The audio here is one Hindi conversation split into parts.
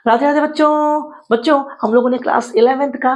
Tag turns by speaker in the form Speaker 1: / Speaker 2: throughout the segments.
Speaker 1: राधे राधे बच्चों। बच्चों हम लोगों ने क्लास 11th का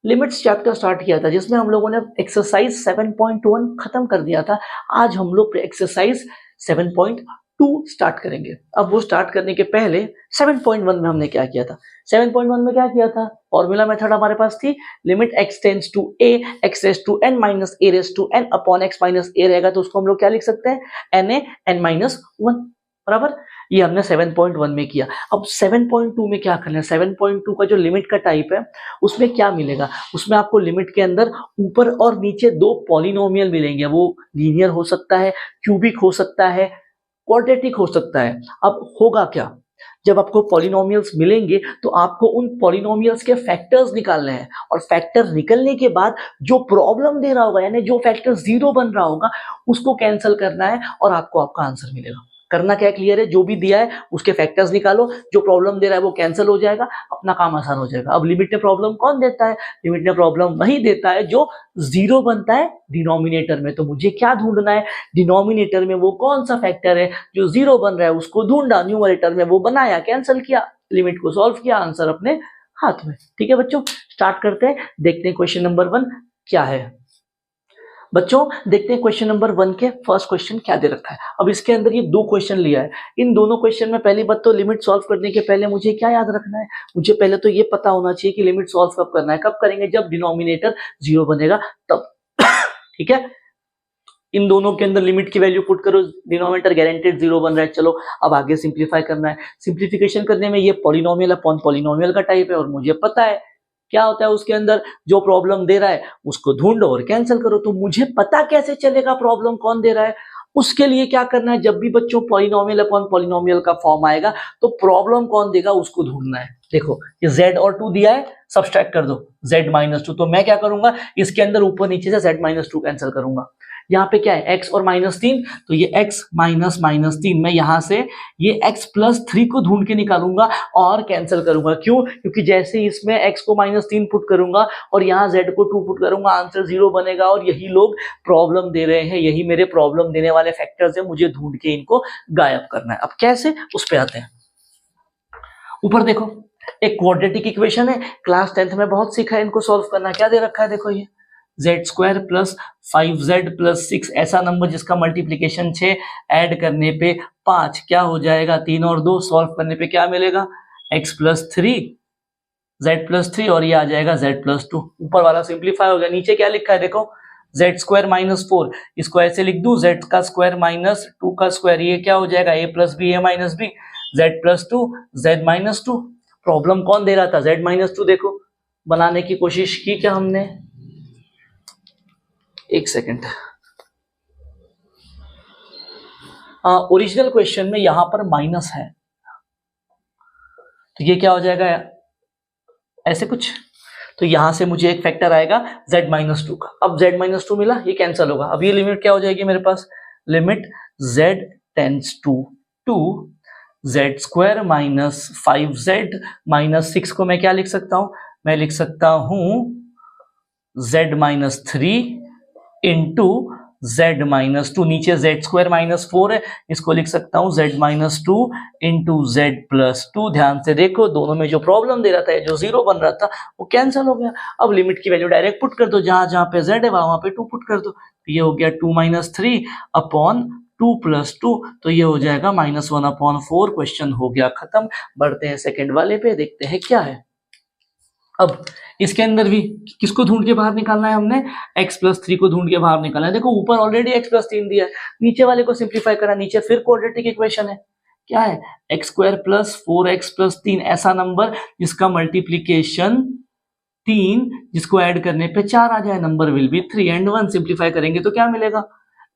Speaker 1: लिमिट्स चैप्टर स्टार्ट किया था, जिसमें हम लोगों ने एक्सरसाइज 7.1 खत्म कर दिया था। आज हम लोग एक्सरसाइज 7.2 स्टार्ट करेंगे। अब वो स्टार्ट करने के पहले 7.1 में हमने क्या किया था? 7.1 में क्या किया था? फॉर्मूला मेथड हमारे पास थी, limit x tends to a x raise to n minus a raise to n upon x minus a रहेगा, तो उसको हम लोग क्या लिख सकते हैं? na n माइनस 1, बराबर। ये हमने 7.1 में किया। अब 7.2 में क्या करना है? 7.2 का जो लिमिट का टाइप है उसमें क्या मिलेगा? उसमें आपको लिमिट के अंदर ऊपर और नीचे दो पॉलिनोमियल मिलेंगे। वो लीनियर हो सकता है, क्यूबिक हो सकता है, क्वाड्रेटिक हो सकता है। अब होगा क्या? जब आपको पॉलिनोमियल्स मिलेंगे तो आपको उन पॉलिनोमियल्स के फैक्टर्स निकालने हैं, और फैक्टर निकलने के बाद जो प्रॉब्लम दे रहा होगा, यानी जो फैक्टर 0 बन रहा होगा, उसको कैंसिल करना है और आपको आपका आंसर मिलेगा। करना क्या क्लियर है? जो भी दिया है उसके फैक्टर्स निकालो, जो प्रॉब्लम दे रहा है वो कैंसिल हो जाएगा, अपना काम आसान हो जाएगा। अब लिमिट में प्रॉब्लम कौन देता है? लिमिट में प्रॉब्लम वही देता है जो 0 बनता है डिनोमिनेटर में। तो मुझे क्या ढूंढना है? डिनोमिनेटर में वो कौन सा फैक्टर है जो 0 बन रहा है, उसको ढूंढा। न्यूमरेटर में वो बनाया, कैंसिल किया, लिमिट को सॉल्व किया, आंसर अपने हाथ में। ठीक है बच्चों, स्टार्ट करते हैं, देखते हैं क्वेश्चन नंबर 1 क्या है। बच्चों देखते हैं क्वेश्चन नंबर 1 के फर्स्ट क्वेश्चन क्या दे रखा है। अब इसके अंदर ये दो क्वेश्चन लिया है। इन दोनों क्वेश्चन में पहली बात तो लिमिट सॉल्व करने के पहले मुझे क्या याद रखना है? मुझे पहले तो ये पता होना चाहिए कि लिमिट सॉल्व कब करना है। कब करेंगे? जब डिनोमिनेटर 0 बनेगा तब। ठीक है, इन दोनों के अंदर लिमिट की वैल्यू पुट करो, डिनोमिनेटर गारंटेड 0 बन रहा है। चलो अब आगे सिंप्लीफाई करना है। सिंप्लीफिकेशन करने में ये पॉलिनोमियल अपॉन पॉलिनोमियल का टाइप है, और मुझे पता है क्या होता है उसके अंदर। जो प्रॉब्लम दे रहा है उसको ढूंढो और कैंसिल करो। तो मुझे पता कैसे चलेगा प्रॉब्लम कौन दे रहा है? उसके लिए क्या करना है? जब भी बच्चों पॉलिनोमियल अपॉन पॉलिनोमियल का फॉर्म आएगा तो प्रॉब्लम कौन देगा उसको ढूंढना है। देखो ये z और 2 दिया है, सब्सट्रैक्ट कर दो z माइनस 2। तो मैं क्या करूंगा? इसके अंदर ऊपर नीचे से z माइनस 2 कैंसिल करूंगा। यहाँ पे क्या है? x और -3, तो ये x माइनस -3, मैं यहाँ से ये x प्लस 3 को ढूंढ के निकालूंगा और कैंसिल करूंगा। क्यों? क्योंकि जैसे ही इसमें x को -3 पुट करूंगा और यहाँ z को 2 पुट करूंगा, आंसर 0 बनेगा। और यही लोग प्रॉब्लम दे रहे हैं, यही मेरे प्रॉब्लम देने वाले फैक्टर्स है, मुझे ढूंढ के इनको गायब करना है। अब कैसे, उस पर आते हैं। ऊपर देखो एक क्वाड्रेटिक इक्वेशन है, क्लास 10th में बहुत सीखा है इनको सॉल्व करना। क्या दे रखा है? देखो ये z² प्लस 5z प्लस 6, ऐसा नंबर जिसका मल्टीप्लीकेशन 6, ऐड करने पे 5, क्या हो जाएगा? 3 और 2, सॉल्व करने पे क्या मिलेगा? x प्लस 3 z प्लस 3, और ये आ जाएगा z प्लस 2। ऊपर वाला सिंप्लीफाई हो गया। नीचे क्या लिखा है? देखो z² माइनस 4, इसको ऐसे लिख दूं, z का स्क्वायर माइनस 2 का स्क्वायर, ये क्या हो जाएगा? a plus b, a minus b, z plus 2, z minus 2। Problem कौन दे रहा था? z minus 2। देखो बनाने की कोशिश की क्या हमने? एक सेकेंड। ओरिजिनल क्वेश्चन में यहां पर माइनस है, तो ये क्या हो जाएगा? ऐसे कुछ। तो यहां से मुझे एक फैक्टर आएगा z माइनस 2 का। अब z माइनस 2 मिला, ये कैंसिल होगा। अब ये लिमिट क्या हो जाएगी मेरे पास? Limit z tends to 2 z² minus 5z minus 6 को मैं क्या लिख सकता हूं? मैं लिख सकता हूं z minus 3 into z minus 2, नीचे z² माइनस 4 है, इसको लिख सकता हूं z minus 2 into z plus 2। ध्यान से देखो दोनों में जो प्रॉब्लम दे रहा था, जो 0 बन रहा था, वो कैंसिल हो गया। अब लिमिट की वैल्यू डायरेक्ट पुट कर दो, जहां जहां पे z है वहां पे 2 पुट कर दो। तो ये हो गया 2 माइनस 3 अपॉन 2 प्लस 2, तो ये हो जाएगा -1 अपॉन 4। क्वेश्चन हो गया खत्म। बढ़ते हैं सेकेंड वाले पे, देखते हैं क्या है। अब इसके अंदर भी किसको ढूंढ के बाहर निकालना है? हमने x प्लस 3 को ढूंढ के बाहर निकालना है। देखो ऊपर ऑलरेडी x प्लस 3 दिया है, नीचे वाले को सिंप्लीफाई करा, नीचे फिर क्वाड्रेटिक इक्वेशन है। क्या है? x² प्लस 4x प्लस 3, ऐसा नंबर जिसका मल्टीप्लीकेशन 3, जिसको ऐड करने पे 4 आ जाए। Number will be 3 and 1। Simplify करेंगे तो क्या मिलेगा?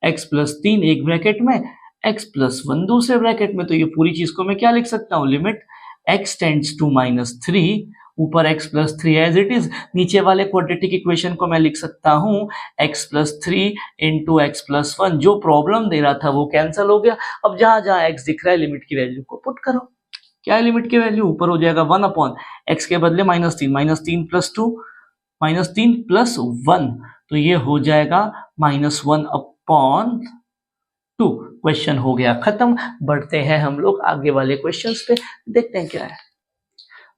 Speaker 1: x प्लस 3 एक ब्रैकेट में, x प्लस 1 दूसरे ब्रैकेट में। तो ये पूरी चीज को मैं क्या लिख सकता हूँ? लिमिट x टेंड्स टू -3, ऊपर x plus 3 as it is, नीचे वाले क्वाड्रेटिक इक्वेशन को मैं लिख सकता हूं x plus 3 into x plus 1। जो प्रॉब्लम दे रहा था वो कैंसिल हो गया। अब जहां जहां x दिख रहा है लिमिट की वैल्यू को पुट करो। क्या है लिमिट की वैल्यू? ऊपर हो जाएगा 1 अपॉन x के बदले -3 प्लस 2, -3 प्लस 1, तो ये हो जाएगा -1 अपॉन 2। क्वेश्चन हो गया खत्म। बढ़ते हैं हम लोग आगे वाले क्वेश्चंस पे, देखते हैं क्या है।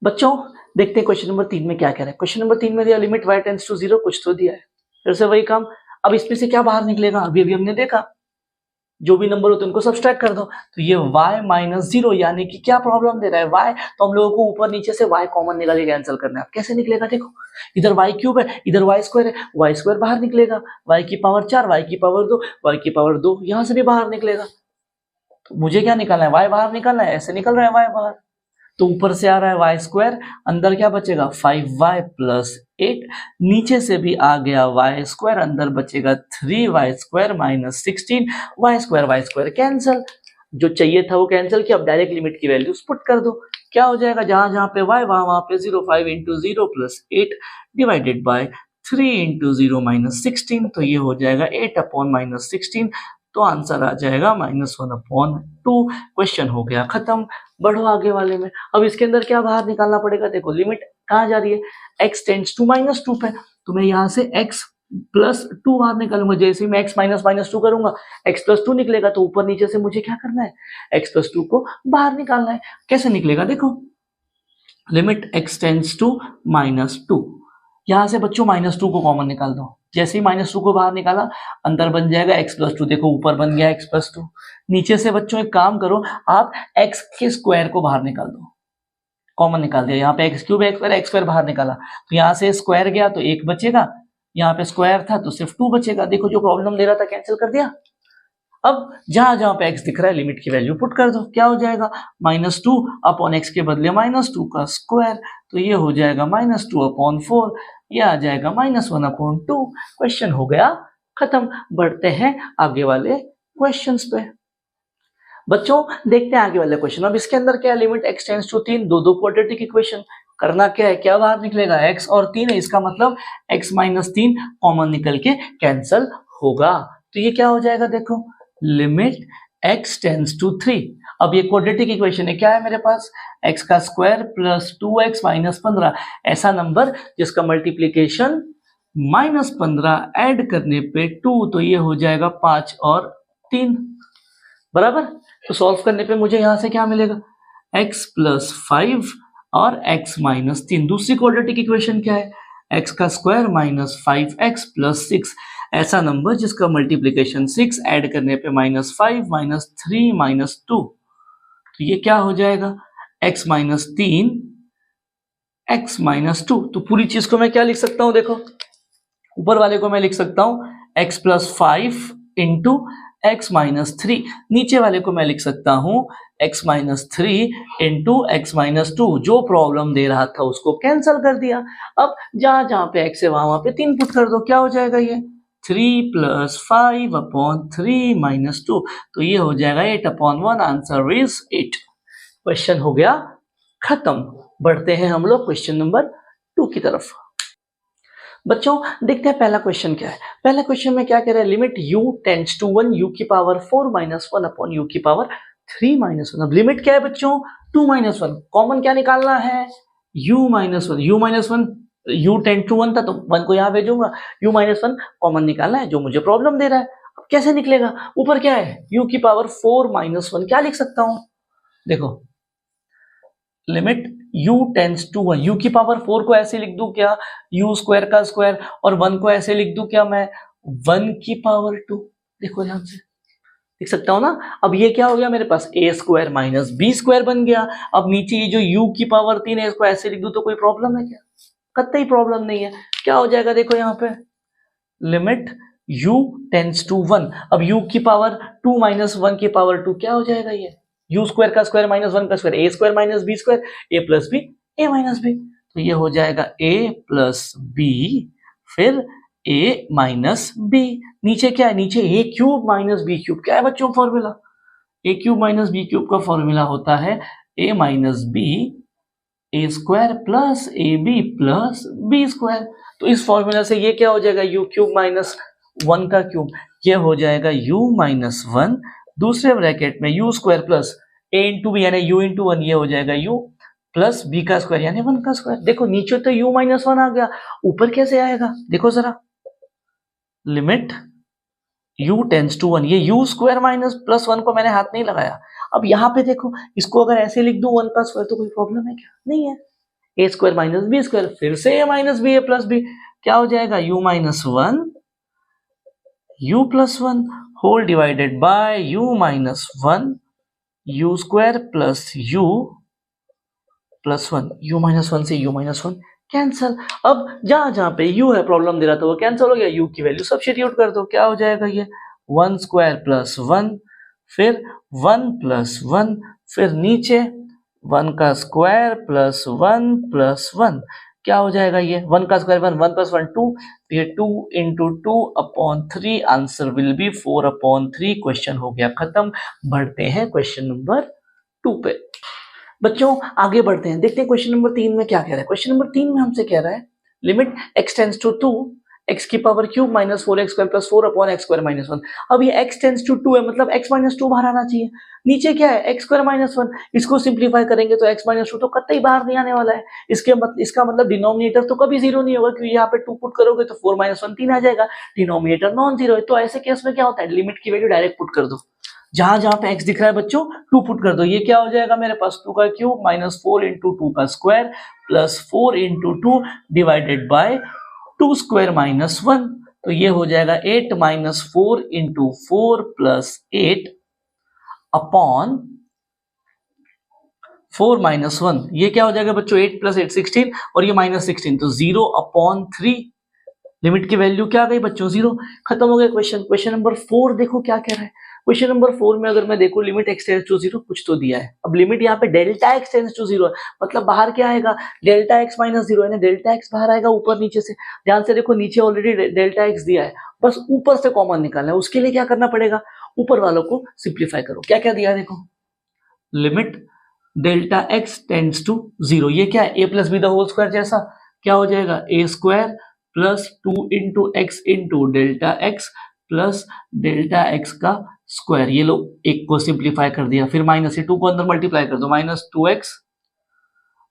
Speaker 1: बच्चों देखते हैं क्वेश्चन नंबर 3 में क्या कह रहा है। क्वेश्चन नंबर 3 में दिया लिमिट y टेंड्स टू 0, कुछ तो दिया है, फिर से वही काम। अब इसमें से क्या बाहर निकलेगा, अभी अभी हमने देखा जो भी नंबर होते हैं उनको सब्सट्रैक्ट कर दो, तो ये y माइनस 0 यानी कि क्या प्रॉब्लम दे रहा है y, तो हम लोगों को ऊपर नीचे से y कॉमन निकाल के कैंसिल करना है। कैसे निकलेगा देखो, इधर y क्यूब है, इधर y स्क्वायर है, y स्क्वायर बाहर निकलेगा, y की पावर 4, y की पावर 2, y की पावर 2 यहां से भी बाहर निकलेगा। तो मुझे क्या निकालना है, y बाहर निकालना है, ऐसे निकल रहा है y बाहर, तो ऊपर से आ रहा है y स्क्वायर, अंदर क्या बचेगा 5y प्लस 8, नीचे से भी आ गया y स्क्वायर, अंदर बचेगा 3y square minus 16, y square cancel, जो चाहिए था वो कैंसिल किया। अब डायरेक्ट लिमिट की वैल्यूज पुट कर दो, क्या हो जाएगा, जहां जहां पे y वहां पे 0, 5 into 0 plus 8 divided by 3 into 0 minus 16, तो ये हो जाएगा 8 अपॉन माइनस 16, तो आंसर आ जाएगा -1/2। क्वेश्चन हो गया खत्म। बढ़ो आगे वाले में। अब इसके अंदर क्या बाहर निकालना पड़ेगा, देखो लिमिट कहाँ जा रही है, x टेंड्स टू -2 पे, तो मैं यहाँ से x प्लस 2 बाहर निकालूंगा। जैसे ही मैं x माइनस 2 करूंगा x प्लस 2 निकलेगा, तो ऊपर नीचे से मुझे क्या करना है, x प्लस 2 को बाहर निकालना है। कैसे निकलेगा देखो, लिमिट x टेंड्स टू -2, यहां से बच्चों -2 को कॉमन निकाल दो। जैसे ही -2 को बाहर निकाला, अंदर बन जाएगा x प्लस 2, देखो ऊपर बन गया x प्लस 2। नीचे से बच्चों एक काम करो, आप x के स्क्वायर को बाहर निकाल दो, कॉमन निकाल दिया। यहाँ पे x क्यूब x स्क्वायर बाहर निकाला, तो यहाँ से स्क्वायर गया तो 1 बचेगा, यहाँ पे स्क्वायर था तो सिर्फ 2 बचेगा। देखो जो प्रॉब्लम दे रहा था कैंसिल कर दिया। अब जहां जहां पे x दिख रहा है लिमिट की वैल्यू पुट कर दो, क्या हो जाएगा -2 अपॉन x के बदले -2 का स्क्वायर, तो ये हो जाएगा -2 अपॉन 4, ये आ जाएगा -1/2। क्वेश्चन हो गया खत्म। बढ़ते हैं आगे वाले क्वेश्चंस पे। बच्चों देखते हैं आगे वाले क्वेश्चन। अब इसके अंदर क्या है, लिमिट x टेंड्स टू 3, दो क्वाड्रेटिक इक्वेशन। करना क्या है, क्या बाहर निकलेगा, x और 3 है, इसका मतलब x माइनस 3 कॉमन निकल के कैंसल होगा। तो ये क्या हो जाएगा देखो, लिमिट x टेंड्स टू 3। अब ये क्वाड्रेटिक इक्वेशन है, क्या है मेरे पास, x का स्क्वायर प्लस 2x माइनस 15, ऐसा नंबर जिसका मल्टीप्लीकेशन -15 ऐड करने पे 2, तो ये हो जाएगा 5 और 3 बराबर। तो सॉल्व करने पे मुझे यहां से क्या मिलेगा, x प्लस 5 और x माइनस 3। दूसरी क्वाड्रेटिक इक्वेशन क्या है, x का स्क्वायर माइनस 5x प्लस 6, ऐसा नंबर जिसका मल्टीप्लीकेशन 6 ऐड करने पे -5 -3 -2, तो ये क्या हो जाएगा, x माइनस 3 x माइनस 2। तो पूरी चीज को मैं क्या लिख सकता हूं, देखो ऊपर वाले को मैं लिख सकता हूं x plus 5 into x minus 3, नीचे वाले को मैं लिख सकता हूं x minus 3 into x minus 2। जो प्रॉब्लम दे रहा था उसको कैंसिल कर दिया। अब जहां जहां पे x है वहां पे 3 पुट कर दो, क्या हो जाएगा ये 3 प्लस 5 अपॉन 3 माइनस 2, तो ये हो जाएगा 8 अपॉन 1, आंसर इज 8। क्वेश्चन हो गया खत्म। बढ़ते हैं हम लोग क्वेश्चन नंबर 2 की तरफ। बच्चों देखते हैं पहला क्वेश्चन क्या है। पहला क्वेश्चन में क्या कह रहा है, limit u tends to 1 u की पावर 4 माइनस 1 अपॉन u की पावर 3 माइनस 1। अब लिमिट क्या है बच्चों, 2 माइनस 1, कॉमन क्या निकालना है, u minus 1। u tend to 1 था तो 1 को यहाँ भेजूंगा, u माइनस 1 कॉमन निकालना है, जो मुझे प्रॉब्लम दे रहा है। अब कैसे निकलेगा, ऊपर क्या है u की पावर 4 माइनस 1, क्या लिख सकता हूं देखो, limit u tends to 1, u की पावर 4 को ऐसे लिख दूं क्या, u स्क्वायर का स्क्वायर, और 1 को ऐसे लिख दूं क्या मैं 1 की पावर 2, देखो ध्यान से लिख सकता हूं ना। अब ये क्या हो गया मेरे पास, a square minus b square बन गया। अब नीचे ये जो u की पावर 3 है इसको ऐसे लिख दूं तो कोई प्रॉब्लम है क्या, कतई प्रॉब्लम नहीं है। क्या हो जाएगा देखो यहाँ पे, लिमिट u टेंड्स टू 1, अब u की पावर 2 माइनस 1 की पावर 2, क्या हो जाएगा ये u स्क्वायर का स्क्वायर माइनस 1 का square, a square minus b square, a plus b a minus b, तो ये हो जाएगा a प्लस b फिर a माइनस b। नीचे क्या है, नीचे a cube minus b cube, क्या है बच्चों formula, a cube minus b cube का फॉर्मूला होता है a minus b a square plus ab plus b square. तो इस फॉर्मूला से ये क्या हो जाएगा, u क्यूब माइनस 1 का क्यूब, ये हो जाएगा u माइनस 1, दूसरे ब्रैकेट में u square plus a into b यानी u इंटू 1, ये हो जाएगा u प्लस b का स्क्वायर यानी 1 का स्क्वायर। देखो नीचे तो u माइनस 1 आ गया, ऊपर कैसे आएगा देखो जरा, लिमिट u टेंड्स टू 1, ये u स्क्वायर माइनस प्लस 1 को मैंने हाथ नहीं लगाया। अब यहाँ पे देखो, इसको अगर ऐसे लिख दूं 1 का स्क्वायर तो कोई प्रॉब्लम है क्या, नहीं है। A square minus b square, फिर से a minus b a plus b, क्या हो जाएगा u minus one u plus one whole divided by u minus one u square plus u plus one, u minus one से यू माइनस वन कैंसल। अब जहां जहां पे u है प्रॉब्लम दे रहा था वो कैंसल हो गया, u की वैल्यू सब्स्टिट्यूट कर दो, क्या हो जाएगा ये वन स्क्वायर प्लस वन, फिर वन प्लस वन, फिर नीचे वन का स्क्वायर प्लस वन, क्या हो जाएगा ये वन का square one plus one two, ये two into two upon three, answer will be 4/3। Question हो गया खत्म। बढ़ते हैं क्वेश्चन नंबर 2 पे। बच्चों आगे बढ़ते हैं, देखते हैं क्वेश्चन नंबर 3 में क्या कह रहा है। क्वेश्चन नंबर 3 में हमसे कह रहा है limit x tends to 2 x की power cube minus 4x square plus 4 upon x square minus 1। अब ये x टेंड्स टू 2 है, मतलब x माइनस 2 बाहर आना चाहिए। नीचे क्या है x स्क्वायर माइनस 1, इसको सिंप्लीफाई करेंगे तो x माइनस 2 तो कतई बाहर नहीं आने वाला है। इसका मतलब डिनोमिनेटर तो कभी जीरो नहीं होगा, क्योंकि यहाँ पे 2 पुट करोगे तो 4 माइनस 1 3 आ जाएगा, डिनोमिनेटर नॉन जीरो है। तो ऐसे केस में क्या होता है, लिमिट की वैल्यू डायरेक्ट पुट कर दो, जहां जहां पे x दिख रहा है बच्चों 2 पुट कर दो। ये क्या हो जाएगा मेरे पास 2 का क्यूब माइनस 4 इंटू 2 का square plus 4 into 2 divided by 2 square minus 1, तो ये हो जाएगा 8 minus 4 into 4 plus 8 upon 4 minus 1। ये क्या हो जाएगा बच्चों 8 प्लस 8 16 और ये माइनस 16, तो 0/3। लिमिट की वैल्यू क्या आ गई बच्चों 0। खत्म हो गया क्वेश्चन। क्वेश्चन नंबर 4 देखो क्या कह रहा है। क्वेश्चन नंबर 4 में अगर मैं देखूं लिमिट x टेंड्स टू 0 कुछ तो दिया है। अब लिमिट यहाँ पे डेल्टा x टेंड्स टू 0 है, मतलब बाहर क्या आएगा डेल्टा x माइनस 0 है ना, डेल्टा x बाहर आएगा ऊपर नीचे से। ध्यान से देखो नीचे ऑलरेडी डेल्टा x दिया है, बस ऊपर से कॉमन निकालना है। उसके लिए क्या करना पड़ेगा, ऊपर वालों को सिंप्लीफाई करो। क्या क्या दिया है देखो, limit delta x tends to 0, ये क्या है a plus b the whole square जैसा, क्या हो जाएगा a square plus 2 into x into delta x plus delta x का स्क्वायर। ये लो एक को सिंप्लीफाई कर दिया, फिर माइनस 2 को अंदर मल्टीप्लाई कर दो, minus 2x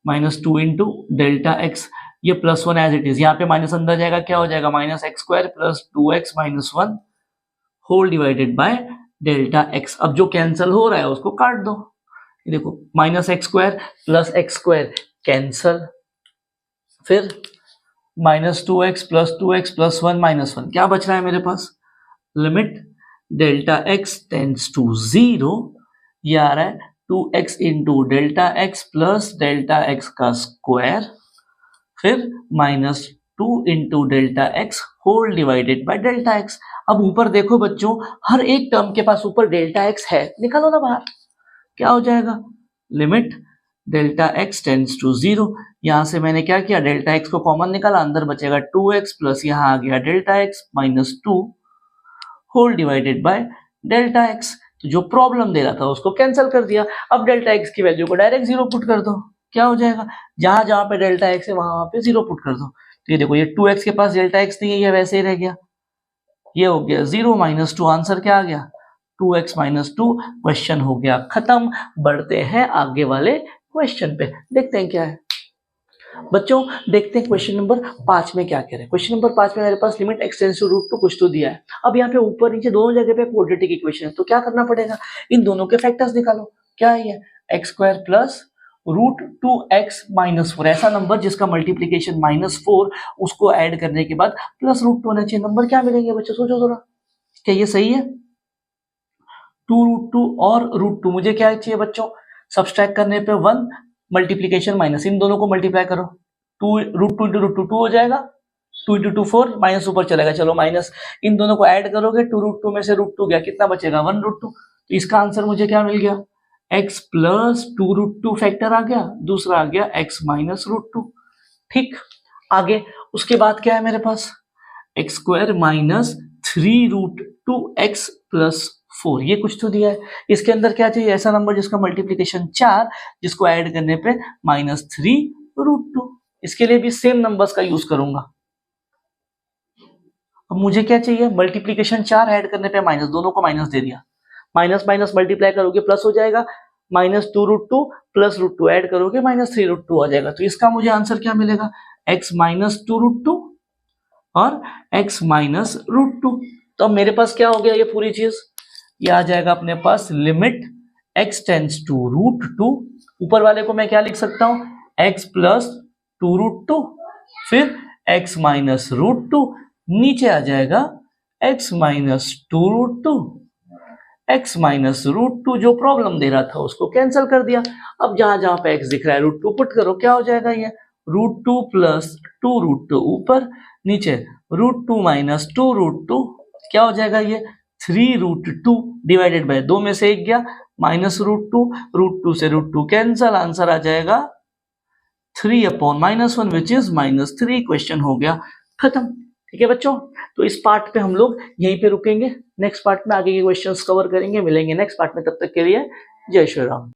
Speaker 1: minus 2 into delta x, ये प्लस 1 एज इट इज, यहाँ पे माइनस अंदर जाएगा, क्या हो जाएगा minus x square plus 2x minus 1 whole divided by delta x. अब जो कैंसिल हो रहा है उसको काट दो, ये देखो minus x square plus x square cancel, फिर माइनस 2x प्लस 1 माइनस 1, क्या बच रहा है मेरे पास, limit delta x tends to 0, ये आ रहा है 2x into delta x plus delta x का स्क्वायर, फिर minus 2 into delta x whole divided by delta x. अब ऊपर देखो बच्चों हर एक टर्म के पास ऊपर डेल्टा एक्स है, निकालो ना बाहर, क्या हो जाएगा limit delta x tends to 0, यहां से मैंने क्या किया डेल्टा x को कॉमन निकाला, अंदर बचेगा 2x प्लस यहां आ गया delta x minus 2 whole divided by delta x। तो जो प्रॉब्लम दे रहा था उसको कैंसिल कर दिया। अब डेल्टा x की वैल्यू को डायरेक्ट 0 पुट कर दो, क्या हो जाएगा जहां जहां पे डेल्टा x है वहां पे 0 पुट कर दो। तो ये देखो ये 2x के पास डेल्टा x नहीं है, ये वैसे ही रह गया, ये हो गया 0 माइनस 2, आंसर क्या आ गया 2x माइनस 2। क्वेश्चन हो गया खत्म। बढ़ते हैं आगे वाले क्वेश्चन पे, देखते हैं क्या है बच्चों। देखते हैं क्वेश्चन नंबर 5 में क्या कह रहे हैं। क्वेश्चन नंबर 5 में मेरे पास limit x tends to root 2 कुछ तो दिया है। अब यहाँ पे ऊपर नीचे दोनों जगह पे क्वाड्रेटिक इक्वेशन है, तो क्या करना पड़ेगा, इन दोनों के फैक्टर्स निकालो। क्या है ये x square plus root 2x minus 4, ऐसा नंबर जिसका मल्टीप्लीकेशन -4 उसको ऐड करने के बाद प्लस रूट 2 होना चाहिए। नंबर क्या मिलेंगे बच्चों, सोचो थोड़ा, क्या ये सही है 2 रूट 2 और रूट 2, मुझे क्या चाहिए बच्चों सब्सट्रैक्ट करने पे 1 मल्टीप्लीकेशन माइनस, इन दोनों को मल्टीप्लाई करो 2 रूट 2 इंटू रूट 2 हो जाएगा, 2 इंटू 2 4 माइनस ऊपर चलेगा, चलो माइनस, इन दोनों को ऐड करोगे 2 रूट 2 में से रूट 2 गया, कितना बचेगा 1 रूट 2। तो इसका आंसर मुझे क्या मिल गया x प्लस 2 रूट 2 फैक्टर आ गया, दूसरा आ गया x माइनस रूट 2। ठीक, आगे उसके बाद क्या है मेरे पास x square minus 3 root 2 x plus 4, ये कुछ तो दिया है। इसके अंदर क्या चाहिए ऐसा नंबर जिसका मल्टीप्लीकेशन 4 जिसको ऐड करने पे -3 रूट 2। इसके लिए भी सेम नंबर्स का यूज करूंगा। अब मुझे क्या चाहिए मल्टीप्लीकेशन 4 ऐड करने पे माइनस, दोनों को माइनस दे दिया, माइनस माइनस मल्टीप्लाई करोगे प्लस हो जाएगा, -2 रूट 2 प्लस रूट 2 ऐड करोगे -3 रूट 2 आ जाएगा। तो इसका मुझे आंसर क्या मिलेगा x माइनस 2 रूट 2 और x माइनस रूट 2। तो अब मेरे पास क्या हो गया ये पूरी चीज, ये आ जाएगा अपने पास limit x tends to root 2, ऊपर वाले को मैं क्या लिख सकता हूं x प्लस 2√2, फिर x माइनस √2, नीचे आ जाएगा x माइनस 2√2, x माइनस √2 जो प्रॉब्लम दे रहा था उसको कैंसिल कर दिया। अब जहां जहां पे x दिख रहा है √2 पुट करो, क्या हो जाएगा ये √2 प्लस 2√2 ऊपर, नीचे √2 माइनस 2√2, क्या हो जाएगा ये 3√2 डिवाइडेड बाय 2 में से 1 गया माइनस √2 से √2 कैंसिल, आंसर आ जाएगा 3/-1 विच इज -3। क्वेश्चन हो गया खत्म। ठीक है बच्चों, तो इस पार्ट पे हम लोग यहीं पे रुकेंगे, नेक्स्ट पार्ट में आगे के क्वेश्चंस कवर करेंगे, मिलेंगे नेक्स्ट पार्ट में, तब तक के लिए जय श्री राम।